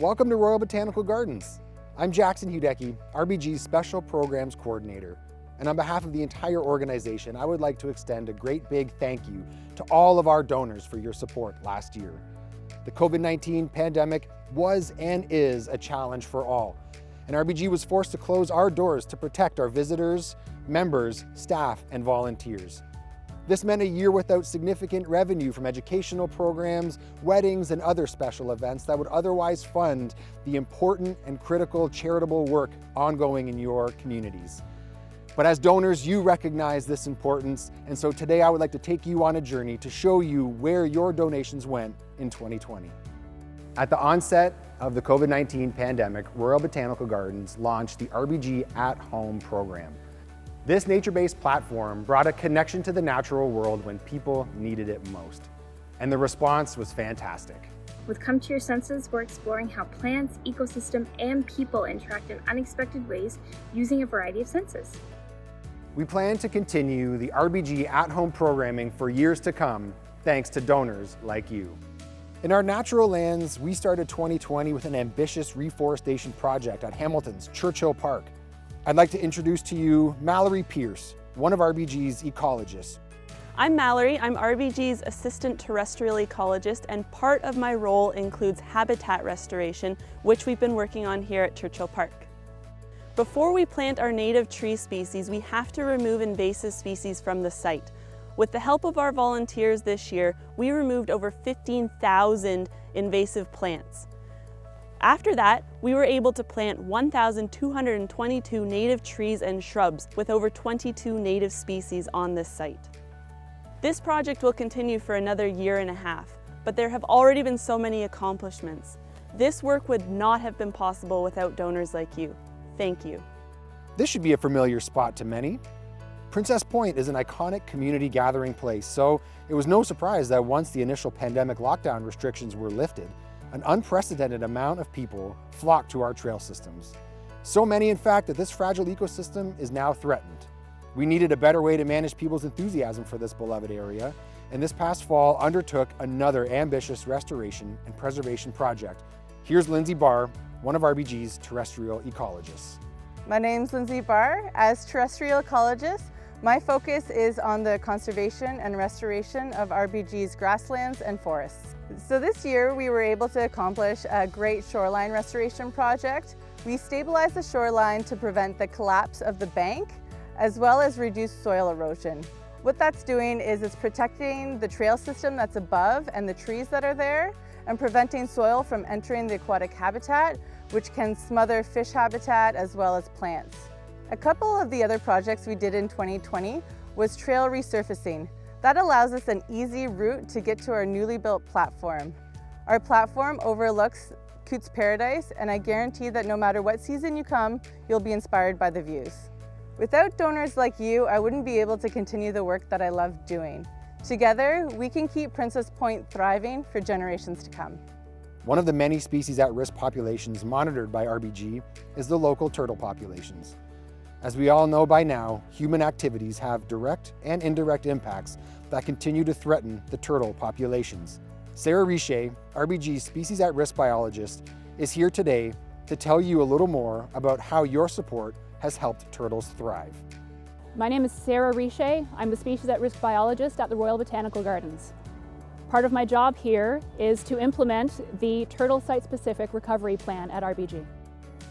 Welcome to Royal Botanical Gardens. I'm Jackson Hudecki, RBG's Special Programs Coordinator. And on behalf of the entire organization, I would like to extend a great big thank you to all of our donors for your support last year. The COVID-19 pandemic was and is a challenge for all, and RBG was forced to close our doors to protect our visitors, members, staff, and volunteers. This meant a year without significant revenue from educational programs, weddings, and other special events that would otherwise fund the important and critical charitable work ongoing in your communities. But as donors, you recognize this importance, and so today I would like to take you on a journey to show you where your donations went in 2020. At the onset of the COVID-19 pandemic, Royal Botanical Gardens launched the RBG at Home program. This nature-based platform brought a connection to the natural world when people needed it most. And the response was fantastic. With Come to Your Senses, we're exploring how plants, ecosystem, and people interact in unexpected ways using a variety of senses. We plan to continue the RBG at Home programming for years to come, thanks to donors like you. In our natural lands, we started 2020 with an ambitious reforestation project at Hamilton's Churchill Park. I'd like to introduce to you Mallory Peirce, one of RBG's ecologists. I'm Mallory. I'm RBG's Assistant Terrestrial Ecologist, and part of my role includes habitat restoration, which we've been working on here at Churchill Park. Before we plant our native tree species, we have to remove invasive species from the site. With the help of our volunteers this year, we removed over 15,000 invasive plants. After that, we were able to plant 1,222 native trees and shrubs with over 22 native species on this site. This project will continue for another year and a half, but there have already been so many accomplishments. This work would not have been possible without donors like you. Thank you. This should be a familiar spot to many. Princess Point is an iconic community gathering place, so it was no surprise that once the initial pandemic lockdown restrictions were lifted, an unprecedented amount of people flocked to our trail systems. So many, in fact, that this fragile ecosystem is now threatened. We needed a better way to manage people's enthusiasm for this beloved area, and this past fall undertook another ambitious restoration and preservation project. Here's Lindsay Barr, one of RBG's terrestrial ecologists. My name's Lindsay Barr. As terrestrial ecologist, my focus is on the conservation and restoration of RBG's grasslands and forests. So this year we were able to accomplish a great shoreline restoration project. We stabilized the shoreline to prevent the collapse of the bank, as well as reduce soil erosion. What that's doing is it's protecting the trail system that's above and the trees that are there, and preventing soil from entering the aquatic habitat, which can smother fish habitat as well as plants. A couple of the other projects we did in 2020 was trail resurfacing. That allows us an easy route to get to our newly built platform. Our platform overlooks Cootes Paradise, and I guarantee that no matter what season you come, you'll be inspired by the views. Without donors like you, I wouldn't be able to continue the work that I love doing. Together, we can keep Princess Point thriving for generations to come. One of the many species at-risk populations monitored by RBG is the local turtle populations. As we all know by now, human activities have direct and indirect impacts that continue to threaten the turtle populations. Sarah Richer, RBG's species at-risk biologist, is here today to tell you a little more about how your support has helped turtles thrive. My name is Sarah Richer. I'm the species at-risk biologist at the Royal Botanical Gardens. Part of my job here is to implement the turtle site-specific recovery plan at RBG.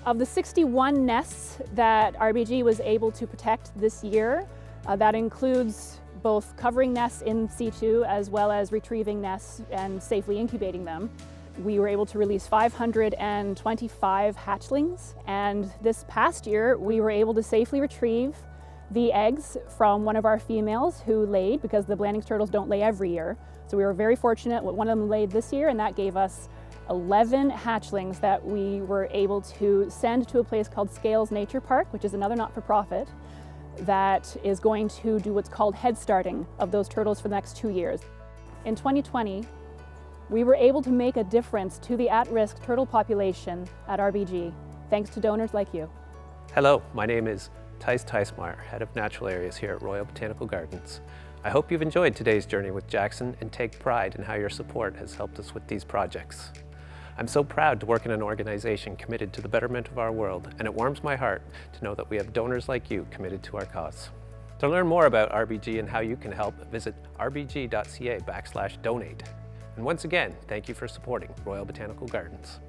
Of the 61 nests that RBG was able to protect this year, that includes both covering nests in situ as well as retrieving nests and safely incubating them. We were able to release 525 hatchlings, and this past year we were able to safely retrieve the eggs from one of our females who laid, because the Blandings turtles don't lay every year. So we were very fortunate. One of them laid this year, and that gave us 11 hatchlings that we were able to send to a place called Scales Nature Park, which is another not-for-profit that is going to do what's called head starting of those turtles for the next 2 years. In 2020, we were able to make a difference to the at-risk turtle population at RBG, thanks to donors like you. Hello, my name is Thijs Thijsmeyer, Head of Natural Areas here at Royal Botanical Gardens. I hope you've enjoyed today's journey with Jackson and take pride in how your support has helped us with these projects. I'm so proud to work in an organization committed to the betterment of our world, and it warms my heart to know that we have donors like you committed to our cause. To learn more about RBG and how you can help, visit rbg.ca/donate. And once again, thank you for supporting Royal Botanical Gardens.